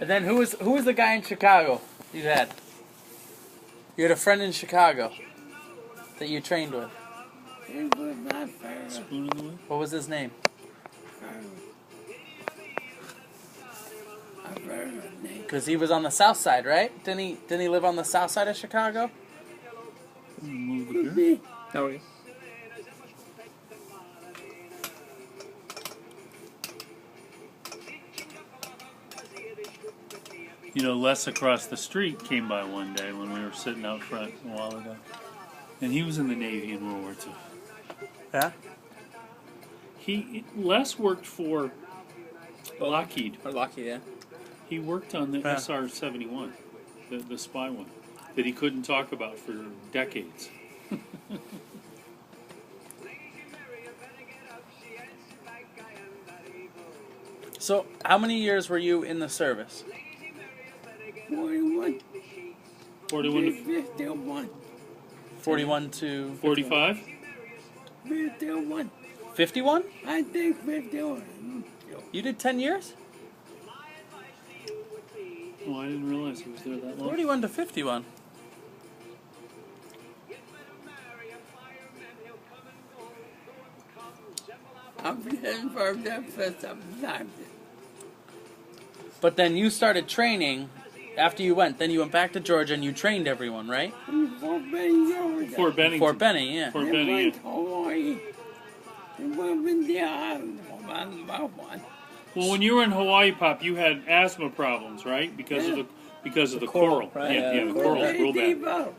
And then who was the guy in Chicago you had? You had a friend in Chicago that you trained with. What was his name? Because he was on the south side, right? Didn't he live on the south side of Chicago? Oh, yeah. You know, Les across the street came by one day when we were sitting out front a while ago. And he was in the Navy in World War II. Yeah? Les worked for Lockheed. Or Lockheed, yeah. He worked on the SR-71, the spy one, that he couldn't talk about for decades. So, how many years were you in the service? 41. 41 to 51. 41 to 45? 51. 51? I think 51. You did 10 years? Oh, I didn't realize he was there that long. 41 to 51. I'm getting for them for some time. But then you started training after you went. Then you went back to Georgia and you trained everyone, right? Fort Benning, Georgia. Fort Benning. Fort Benning, yeah. Fort They Benning, went yeah. to Hawaii. They went in the island about one. Well, when you were in Hawaii, Pop, you had asthma problems, right? Because of the coral. right? Yeah, the Yeah, coral's real They bad. vote.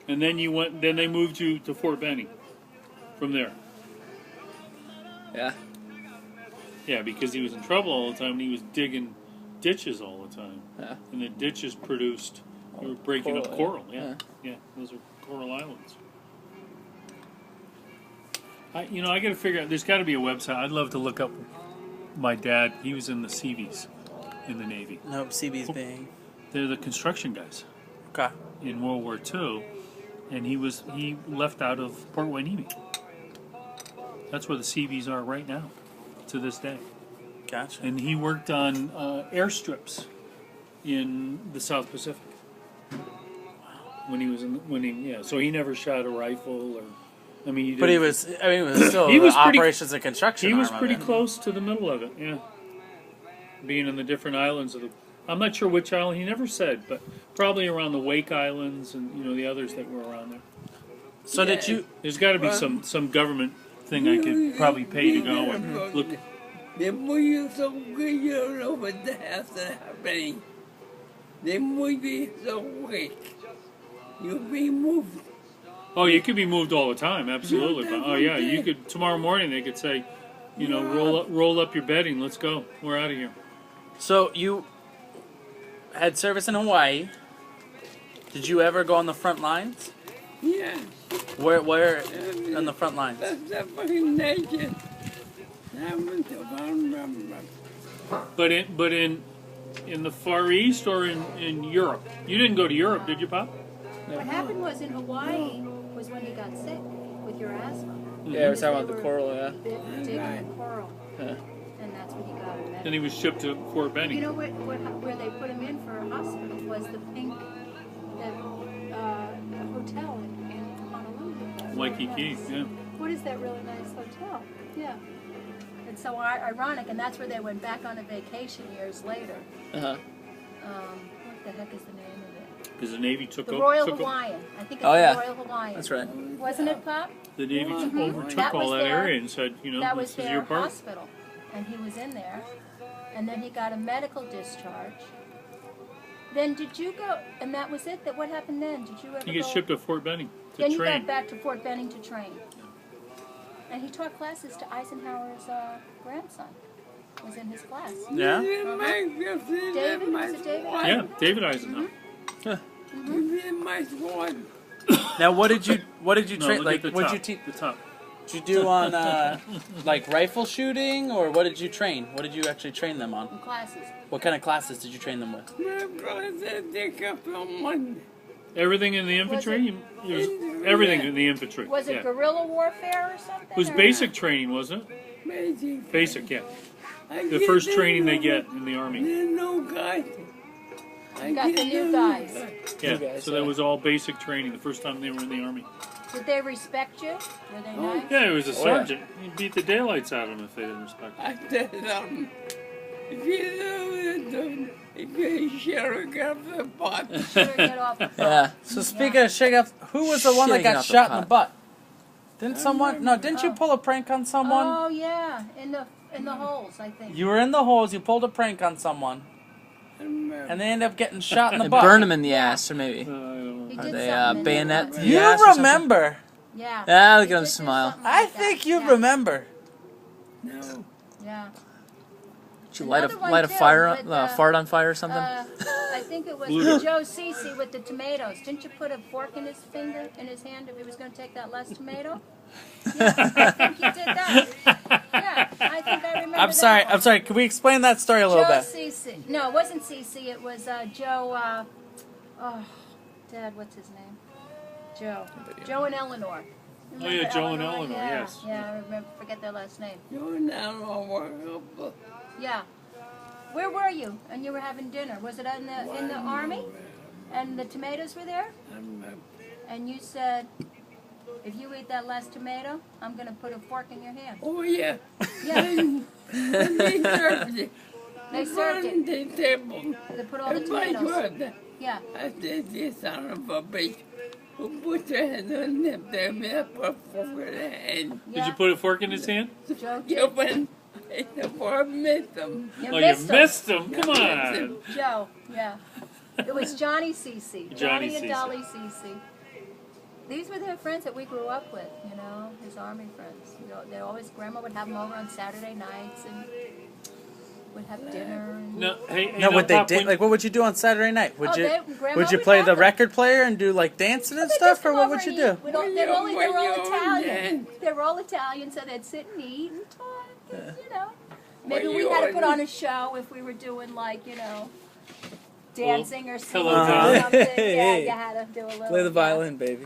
And then you went. Then they moved you to Fort Benning. From there. Yeah. Yeah, because he was in trouble all the time and he was digging ditches all the time. Yeah. And the ditches produced, they were breaking up Coral, coral. Yeah. Yeah, those are coral islands. I got to figure out, there's got to be a website. I'd love to look up my dad. He was in the Seabees in the Navy. Nope, CB's being. They're the construction guys Okay. in World War II. And he left out of Port Hueneme. That's where the Seabees are right now, to this day. Gotcha. And he worked on airstrips in the South Pacific. When he was so he never shot a rifle or, I mean, But it was still He was pretty- operations and construction. he was arm of pretty it. close to the middle of it, yeah. Being in the different islands of the, I'm not sure which island, he never said, but probably around the Wake Islands and, the others that were around there. So did you? There's got to be some government thing I could probably pay to go and look. They move you so good you don't know what the hell's happening. They move you so quick. You'll be moved. Oh, you could be moved all the time, absolutely. But, oh yeah, you could tomorrow morning. They could say, roll up your bedding. Let's go. We're out of here. So you had service in Hawaii. Did you ever go on the front lines? Yeah. Where on the front lines? That's the fucking nation. But in the Far East or in Europe, you didn't go to Europe, did you, Pop? What happened was in Hawaii was when you got sick with your asthma. Yeah, we're talking about the coral, yeah. Digging coral. Yeah. And that's what he got. Then he was shipped to Fort Benning. You know where they put him in for a hospital was the hotel in Honolulu. Waikiki, yeah. What is that really nice hotel? Yeah. It's so ironic, and that's where they went back on a vacation years later. Uh-huh. What the heck is the name of it? Because the Navy took The over. Royal Hawaiian. I think it's Oh, yeah. the Royal Hawaiian. That's right. Wasn't it, Pop? The Navy overtook That all was that their- area and said, That was this is their your part. hospital, and he was in there, and then he got a medical discharge. Then did you go? And that was it. What happened then? Did you ever? He gets go? shipped to Fort Benning to Then you train. got back to Fort Benning to train, and he taught classes to Eisenhower's grandson. Was in his class. Yeah. David, was it David? Yeah, David Eisenhower. He's in my squad. Now, what did you No, train? look Like, at the what top. did you The top. Did you do on like rifle shooting, or what did you train? What did you actually train them on? In classes. What kind of classes did you train them with? My brother, they come from Monday. Everything in the infantry? It was everything in the infantry. Was it yeah. guerrilla warfare or something? It was or basic training, wasn't it? Basic. Basic, yeah. I The get first the training they new- get in the army. The new guys. I Got the get new guys. Yeah, guys, so that yeah. was all basic training the first time they were in the army. Did they respect you? Were they nice? Yeah, he was a yeah. sergeant. He beat the daylights out of them if they didn't respect him. I said, if you know if you share a cup of the pot, Sure, get off the pot. Yeah. So speaking of shake up, who was the one that Shitting got out the shot in the pot. butt? Didn't someone? No, didn't you pull a prank on someone? Oh yeah, in the holes, I think. You were in the holes. You pulled a prank on someone, and they ended up getting shot in the And butt. burn them in the ass, or maybe. He Are did they something in bayonet? the butt. Yeah, You or something? remember? Yeah. Ah, look He at him did do smile. something I like that. think you Yeah. remember. no. Yeah. Did you light Another one a too, fire on, with, fart on fire or something? I think it was Bluter. Joe Cece with the tomatoes. Didn't you put a fork in his finger, in his hand, if he was going to take that last tomato? Yeah, I think you did that. Yeah, I think I remember I'm sorry. that I'm sorry. Can we explain that story a little Joe bit? Cece. No, it wasn't Cece. It was Joe. Oh, Dad, what's his name? Joe. Joe and Eleanor. Oh, yeah, Remember Joe and Eleanor, Yeah, yes. yeah, I remember. Forget their last name. You're not all Yeah. Where were you? And you were having dinner. Was it in the army? And the tomatoes were there? And you said, if you eat that last tomato, I'm going to put a fork in your hand. Oh, yeah. Yeah. They served it. They served it. The table. They put all the And my tomatoes. God, Yeah. I said, this son of a bitch. Who put their hand on them? They made a fork in the hand. Did you put a fork in his hand? Joe You did. went, the poor missed them. You Oh, missed you him. missed him. Come on. Joe, yeah. It was Johnny Cece. Johnny and Cece. Dolly Cece. These were their friends that we grew up with, you know, his army friends. You know, they always, Grandma would have them over on Saturday nights and would have dinner. And, No, hey, No, what they Pop, did? when- Like, what would you do on Saturday night? Would Oh, you Grandma would you would play have the them. record player and do like dancing and They'd stuff, just or come what over would you and do? eat. They're all Italian. When They were all Italian, so they'd sit and eat and talk, and, you know. Maybe When we you had to on- put on a show if we were doing, like, you know, dancing or singing Hello, or Dolly. something. Yeah, Hey. you had to do a little. Play the yeah. violin, baby.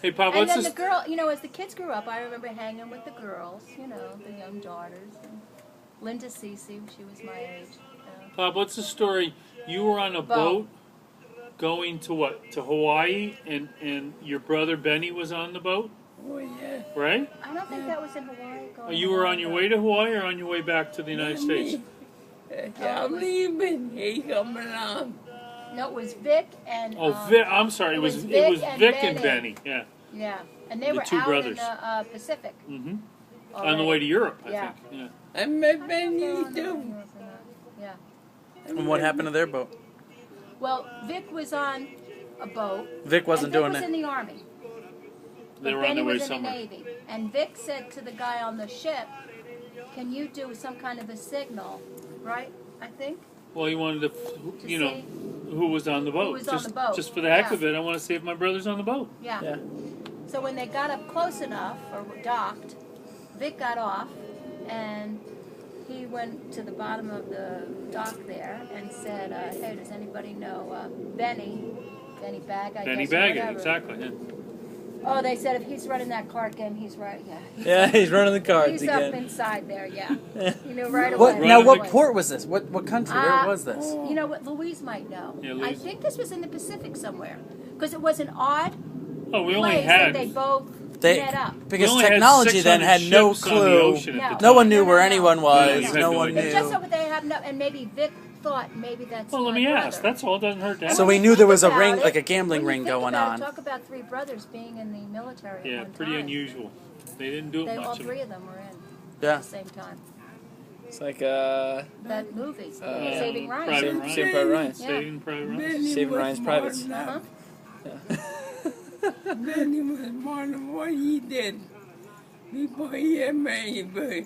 Hey, Pop, And what's then this? the girl, you know, as the kids grew up, I remember hanging with the girls, you know, the young daughters. And Linda Cece, she was my age. Pop, what's the story? You were on a boat going to what? To Hawaii, and your brother Benny was on the boat, Oh, yeah. right? I don't think that was in Hawaii. Oh, you were on your way to Hawaii or on your way back to the United States? I'm leaving. He coming on. No, it was Vic and. Oh, Vic, I'm sorry. It was Vic and Benny. Yeah. Yeah, and they The were two out brothers. in the Pacific. Mm-hmm. On the already. way to Europe, I Yeah. think. Yeah. I met I Benny don't know too. Yeah. And what happened to their boat? Well, Vic was on a boat. Vic wasn't and Vic doing was it. in the Army. They But were on Benny their way was in somewhere. the Navy. And Vic said to the guy on the ship, can you do some kind of a signal, right? I think. Well, he wanted to, To you know, see who was on the boat. was on just, the boat. just for the heck Yeah. of it, I want to see if my brother's on the boat. Yeah. Yeah. So when they got up close enough, or docked, Vic got off, and he went to the bottom of the dock there and said, hey, does anybody know Benny Bag, I Benny guess, or Baggett, whatever. exactly. Yeah. Oh, they said if he's running that car again, he's right, yeah. Yeah, he's running the cards He's up again. inside there, yeah. You knew right What away. now? Right What away. port was this? What country? Where was this? You know what, Louise might know. Yeah, I Louise. think this was in the Pacific somewhere. Because it was an odd Oh, we only place had. that they both They met up. because we only technology then had 600 no ships on the clue. ocean at the No time. one knew where No. anyone Yeah, was. you had No no one idea. But just knew. so they have no, and maybe Vic thought maybe that's Well, let my me brother. ask. That's all. It doesn't hurt to ask. So When we you knew there think was a about ring, it, like a gambling when you ring think going about it, on. Talk about three brothers being in the military Yeah, at one pretty time. unusual. They didn't do it They, much. all of three it. of them were in Yeah. at the same time. It's like That movie, Saving Ryan. Private Ryan. Saving Private Ryan. Yeah. Saving Private Ryan. Benny Saving was Ryan's more Privates. than Uh-huh. Benny was more than what he did before he had married, but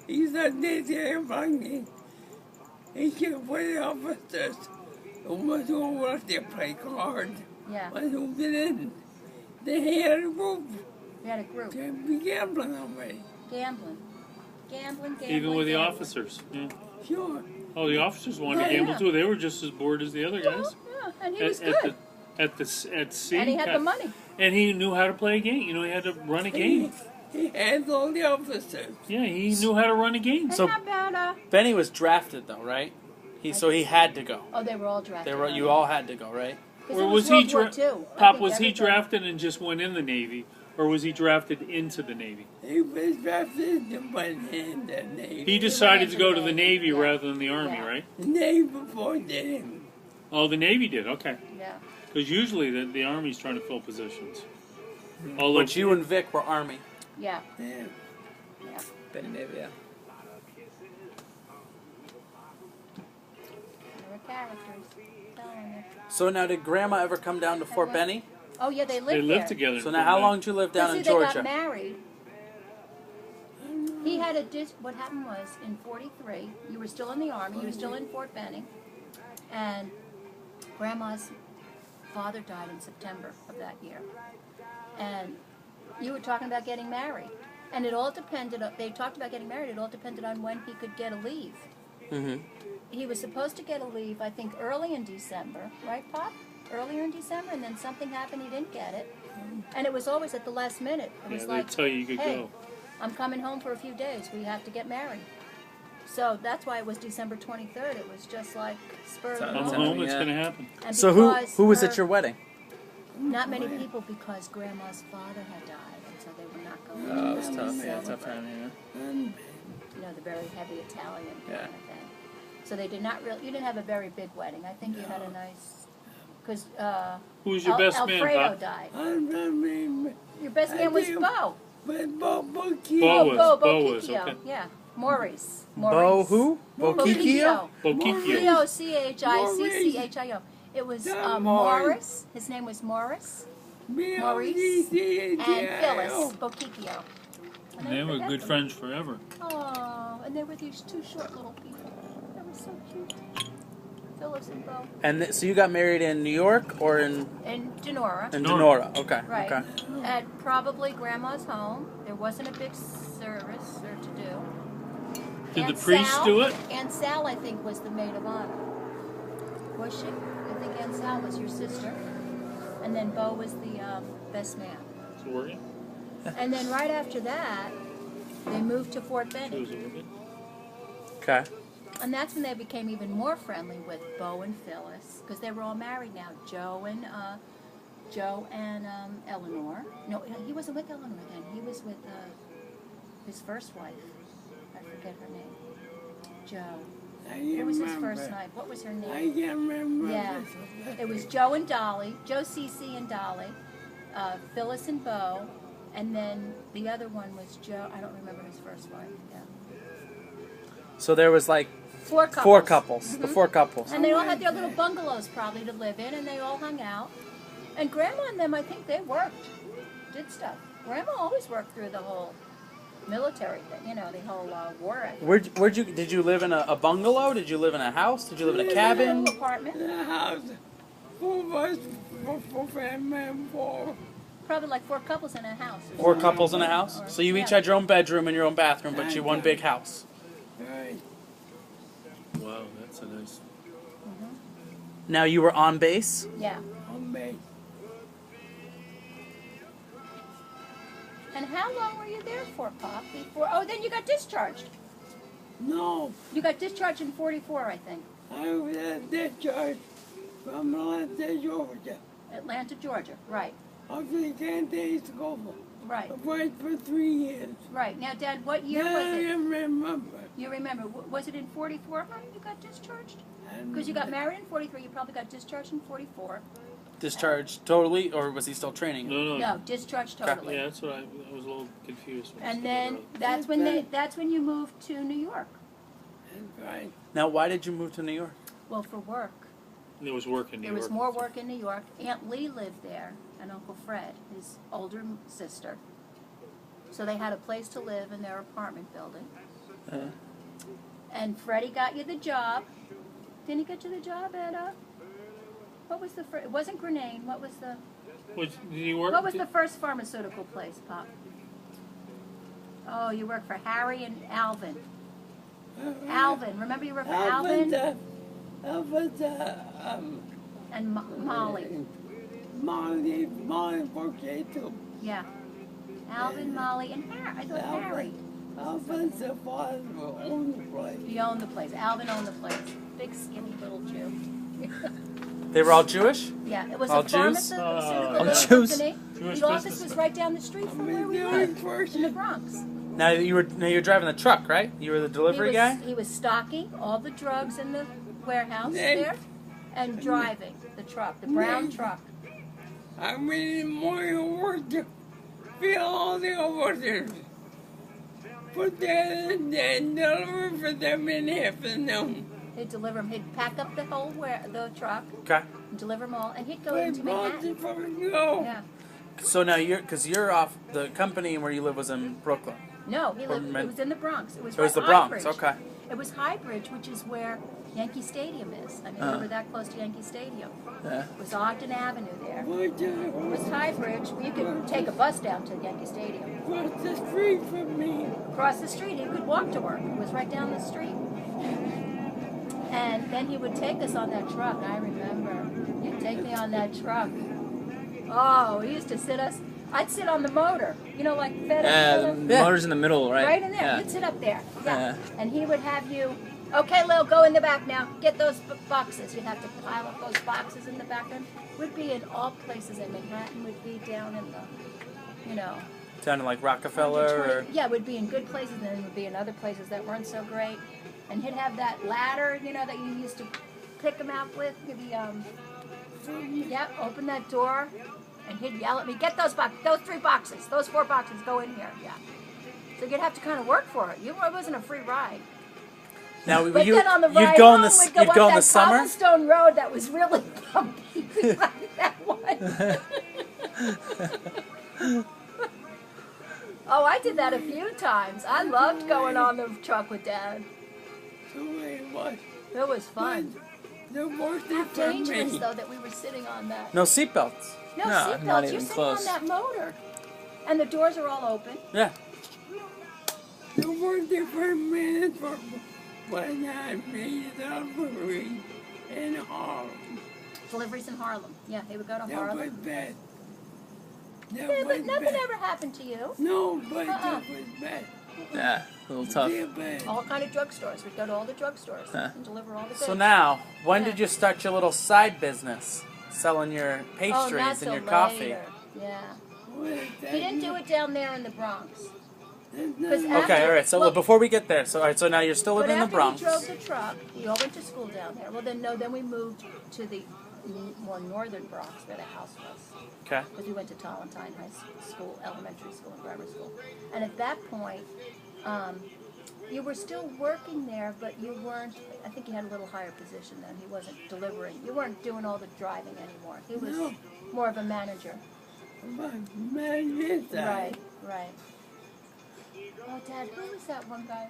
he's not there funny. He should put the officers who was over there play cards. Yeah, But who didn't? They had a group. we had a group. They be gambling already. Gambling. Gambling, Even with the gambling. officers. Yeah. Sure. Oh, the officers wanted to Yeah. gamble too. They were just as bored as the other guys. Yeah, and he was At good. at sea. And he had the money. And he knew how to play a game. You know, he had to run a game. He handled the officers. Yeah, he knew how to run a game. And So- how about Benny was drafted though, right? So he had to go. oh, they were all drafted. You all had to go, right? 'Cause Or it was World he War dra- II. I Pop, think was he everybody- drafted and just went in the Navy? Or was he drafted into the Navy? He was drafted to one in the Navy. He decided to into go the to the Navy, Navy yeah. rather than the Army, Yeah. right? The Navy before him. Oh, the Navy did. Okay. Yeah. Because usually the Army's trying to fill positions. Although But you and Vic were Army. Yeah. Yeah. Yeah. Benny Navy, yeah. They were characters. Telling you. So now, did Grandma ever come down to Fort Benny? Oh yeah, they lived they lived there. together. So in now, Fort how Benning. long did you live down See, in they got Georgia? married. He had a what happened was in '43, you were still in the Army, you were still in Fort Benning, and Grandma's father died in September of that year. And you were talking about getting married. And it all depended on, they talked about getting married, it all depended on when he could get a leave. Mm-hmm. He was supposed to get a leave, I think, early in December, right, Pop? Earlier in December, and then something happened, he didn't get it. And it was always at the last minute. It was Yeah, like, they'd tell you you could hey, go. I'm coming home for a few days. We have to get married. So that's why it was December 23rd. It was just like spur of the I'm I'm moment. home. It's Yeah. going to happen. And So because who was her- at your wedding? Not many people because Grandma's father had died, and so they were not going to Oh, it was come tough. and Yeah, tough celebrate. time, yeah. You know, the very heavy Italian Yeah. kind of thing. So they did not really. You didn't have a very big wedding. I think you had a nice. Because Who's your best man, Alfredo Bob? died. I remember. Your best man was do. Bo. But Bobo Bo killed. was- Bo was, Kikio. okay. Yeah, Maurice. Bo who? Bokikio? Bokikio. Bochicchio. It was Morris. Morris. His name was Morris. Maurice and Phyllis Bochicchio. And They were good friends forever. Oh, and they were these two short little people. They were so cute. Phyllis and Bo. And so you got married in New York or in And Denora. Denora? Okay. Right. Okay. At probably Grandma's home. There wasn't a big service or to do. Did Aunt the priest Sal- do it? Aunt Sal, I think, was the maid of honor. Was she? I think Aunt Sal was your sister. And then Bo was the best man. So were you? And then right after that, they moved to Fort She Benning. was a little bit. Okay. And that's when they became even more friendly with Bo and Phyllis, because they were all married now. Joe and Eleanor. No, he wasn't with Eleanor then. He was with his first wife. I forget her name. Joe. What was his first name? What was her I name? can't remember. Yeah, it was Joe and Dolly. Joe Cece and Dolly. Phyllis and Bo. And then the other one was Joe. I don't remember his first wife. Yeah. So there was like Four couples. four couples. The four couples. And they all had their little bungalows probably to live in, and they all hung out. And Grandma and them, I think they worked, did stuff. Grandma always worked through the whole military thing, you know, the whole war effort. Did you live in a bungalow? Did you live in a house? Did you live in a cabin? Little apartment, The house. 4 of us, 4 family, 4. probably like 4 couples in a house. Or Four something. couples in a house? Or- So you each yeah. had your own bedroom and your own bathroom, but you one big house. Right. Wow, that's a nice. Now you were on base? Yeah. On me. And how long were you there for, Pop? Before? Oh, then you got discharged. No, You got discharged in '44, I think. I was at discharge from Atlanta, Georgia. Atlanta, Georgia. Right. After the campaign school. Right. I worked for 3 years. Right. Now, Dad, what year Now was I it? remember. You remember? Was it in '44, honey? You got discharged? Because you got married in '43, you probably got discharged in '44. Discharged totally, or was he still training? No. No, discharged totally. Yeah, that's what I was a little confused. When I And said then that that's when you moved to New York. That's right. Now, why did you move to New York? Well, for work. earlier. There was work in New There was York. more work in New York. Aunt Lee lived there, and Uncle Fred, his older sister. So they had a place to live in their apartment building. And Freddie got you the job. Didn't he get you the job at what was the first? It wasn't Grenade. What was the? Did you work? What was the first pharmaceutical place, Pop? Oh, you worked for Harry and Alvin. Alvin. Remember you were for Alvin? And Molly. Molly Potato. Yeah. Alvin, Molly, and Harry. I thought Harry. Alvin's the father who owned the place. He owned the place. Alvin owned the place. Big, skinny little Jew. They were all Jewish? Yeah, it was All a Jews? pharmaceutical Jews? company. Jewish The office businessmen. was right down the street from where we lived, in the Bronx. Now you were driving the truck, right? You were the delivery guy? He was stocking all the drugs in the warehouse there and driving the truck, the brown truck. I mean, in the morning work to fill all the orders. Put that in there and deliver for them in the afternoon. He'd deliver them. He'd pack up the whole the truck Okay. and deliver them all, and he'd go But into Manhattan. go. Yeah. So now you're off, the company where you live was in Brooklyn. No, it was in the Bronx. It was It was right the Bronx, Highbridge. okay. It was Highbridge, which is where Yankee Stadium is. I mean, we were that close to Yankee Stadium. Yeah. It was Ogden Avenue there. What's It was Highbridge. You could take a bus down to Yankee Stadium. the street from me? Across the street, he could walk to work. It was right down the street. And then he would take us on that truck. I remember. He'd take me on that truck. Oh, he used to sit us. I'd sit on the motor. You know, like FedEx. Yeah, the Yeah. motor's in the middle, right? Right in there. Yeah. You'd sit up there. Yeah. Yeah. And he would have you, okay, Lil, go in the back now. Get those boxes. You'd have to pile up those boxes in the back. And would be in all places in Manhattan. Would be down in the, you know. Down to like Rockefeller or... Yeah, it would be in good places, and then it would be in other places that weren't so great. And he'd have that ladder, you know, that you used to pick them out with. Yeah, open that door, and he'd yell at me, get those 3 boxes, those 4 boxes, go in here. Yeah. So you'd have to kind of work for it. It wasn't a free ride. Now But then on the ride you'd go home, in the we'd go you'd up go in that the summer. cobblestone road that was really bumpy, like that one. Oh, I did that a few times. I loved going on the truck with Dad. It was fun. The worst How thing for dangerous, me. though, that we were sitting on that. No seatbelts. No, No, not seatbelts. You're even sitting close. on that motor. And the doors are all open. Yeah. The worst thing for me is for when I made delivery in Harlem. Deliveries in Harlem. Yeah, they would go to That was Harlem. bad. Yeah, That but was nothing bad. ever happened to you. No, but that was bad. Yeah, a little tough. Real bad. All kind of drugstores. We'd go to all the drugstores Huh. and deliver all the So goods. now, when Yeah. did you start your little side business, selling your oh, not pastries till and your coffee? later. Yeah. What is that? He didn't do it down there in the Bronx. There's 'Cause nothing- Okay, all right. So Well- before we get there, so all right. So now you're still But living in the after Bronx. we drove the truck, we all went to school down there. Well, then we moved to the more northern Bronx where the house was. Okay. Because we went to Talkin High School, elementary school, and grammar school. And at that point, you were still working there, but you weren't, I think you had a little higher position then. He wasn't delivering. You weren't doing all the driving anymore. He was No. more of a manager. Man, this Right, right. Oh, Dad, who was that one guy?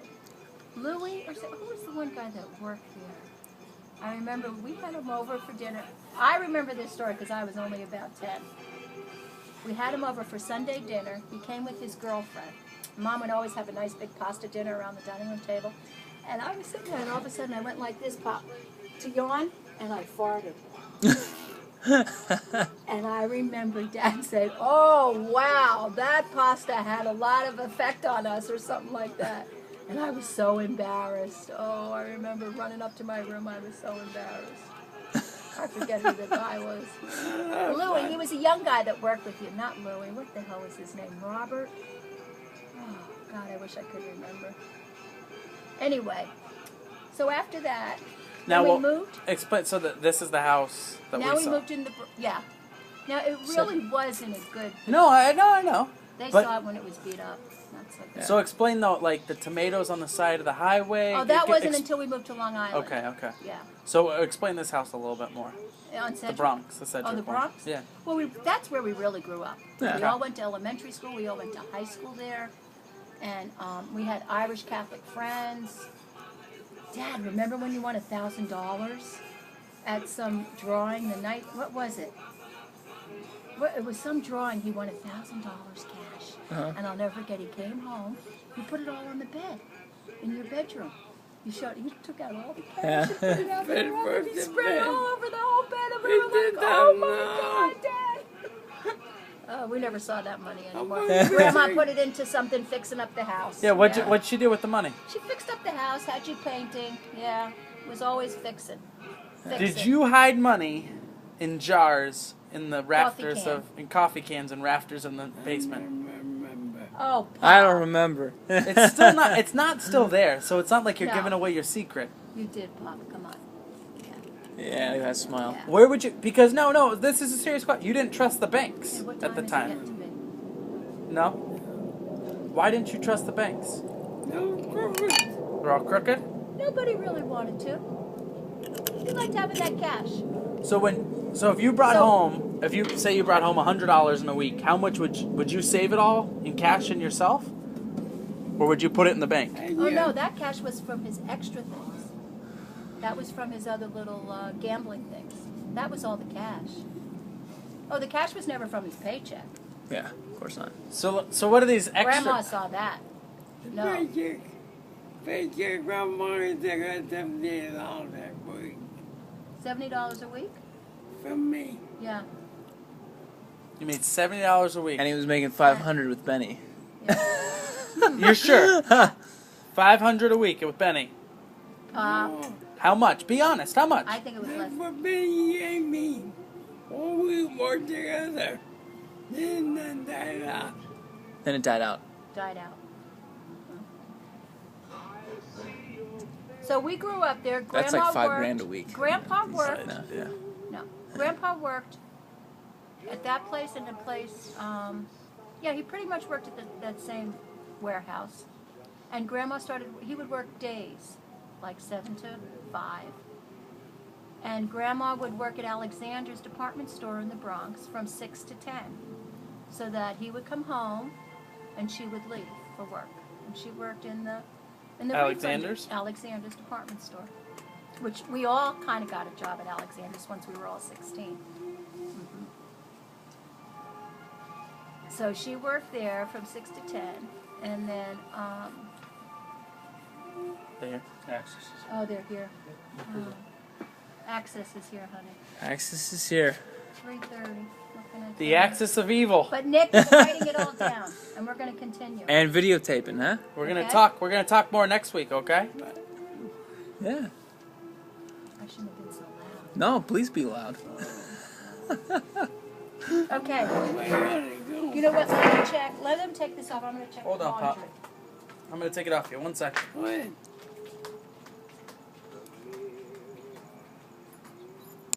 Louis? Or who was the one guy that worked here? I remember we had him over for dinner. I remember this story because I was only about 10. We had him over for Sunday dinner. He came with his girlfriend. Mom would always have a nice big pasta dinner around the dining room table. And I was sitting there, and all of a sudden I went like this, pop, to yawn, and I farted. And I remember Dad said, oh, wow, that pasta had a lot of effect on us, or something like that. And I was so embarrassed. Oh, I remember running up to my room. I was so embarrassed. I forget who the guy was. Louis, he was a young guy that worked with you. Not Louis. What the hell was his name? Robert? Oh, God, I wish I could remember. Anyway, so after that, Now when we moved. explain. So that this is the house that Now we saw. moved in the, yeah. Now it really wasn't a good, No, I know. they But- saw it when it was beat up. Not so good. So explain though, like the tomatoes on the side of the highway. Oh, that Ex- wasn't until we moved to Long Island. Okay. Yeah. So explain this house a little bit more. On The Sedgwick. Bronx, the Sedgwick Oh, the one. Bronx? Yeah. Well, that's where we really grew up. Yeah. We all went to elementary school. We all went to high school there. And we had Irish Catholic friends. Dad, remember when you won $1,000 at some drawing the night? What was it? It was some drawing. He won $1,000 cash. Uh-huh. And I'll never forget, he came home. He put it all on the bed in your bedroom. You took out all the cash. Yeah. You put it out Bed there, and was you the spread it bed. all over the whole bed. And we We were did like, that oh now. my God, Dad. Oh, we never saw that money anymore. Yeah. Grandma put it into something fixing up the house. Yeah, what'd she do with the money? She fixed up the house, had you painting. Yeah, was always fixing. Did you hide money in jars in the rafters can. in coffee cans and rafters in the basement? Remember. Oh, I don't remember. It's still not. It's not still there, so it's not like you're No. giving away your secret. You did, Pop. Come on. Yeah, look at that smile. Yeah. Where would you? Because no. This is a serious question. You didn't trust the banks Hey, what at the is it time. get to be? No. Why didn't you trust the banks? No crooked. They're all crooked. Nobody really wanted to. You liked having that cash. So if you brought home, if you say you brought home $100 in a week, how much would you save it all in cash in yourself, or would you put it in the bank? Oh no, that cash was from his extra things. That was from his other little gambling things. That was all the cash. Oh, the cash was never from his paycheck. Yeah, of course not. So what are these extra? Grandma saw that. No. Thank you, Grandma. They got $70 that week $70 a week? from me. Yeah. You made $70 a week. And he was making 500 with Benny. You're sure? $500 a week with Benny. How much? Be honest. How much? I think it was less. That's what Benny and me. When we worked together. Then that died out. Then it died out. Died out. So we grew up there. Grandma That's like worked. $5,000 a week. Grandpa worked. No, yeah. No. Grandpa worked at that place and a place. Yeah, he pretty much worked at that same warehouse. And Grandma he would work days, like 7 to 5. And Grandma would work at Alexander's department store in the Bronx from 6 to 10. So that he would come home and she would leave for work. And she worked in the Alexander's? Alexander's department store. Which we all kind of got a job at Alexander's once we were all 16. So she worked there from 6 to 10. And then, There. Access. oh, they're here. Access is here, honey. Access is here. 3:30. What can I tell The you? axis of evil. But Nick is writing it all down, and we're going to continue. And videotaping, huh? We're gonna Okay. talk. We're gonna talk more next week. Okay? Yeah. I shouldn't have been so loud. No, please be loud. Okay. Where gotta go? You know what? Let me check. Let them take this off. I'm going to check Hold the on, laundry. Pop. I'm gonna take it off you. 1 second. What?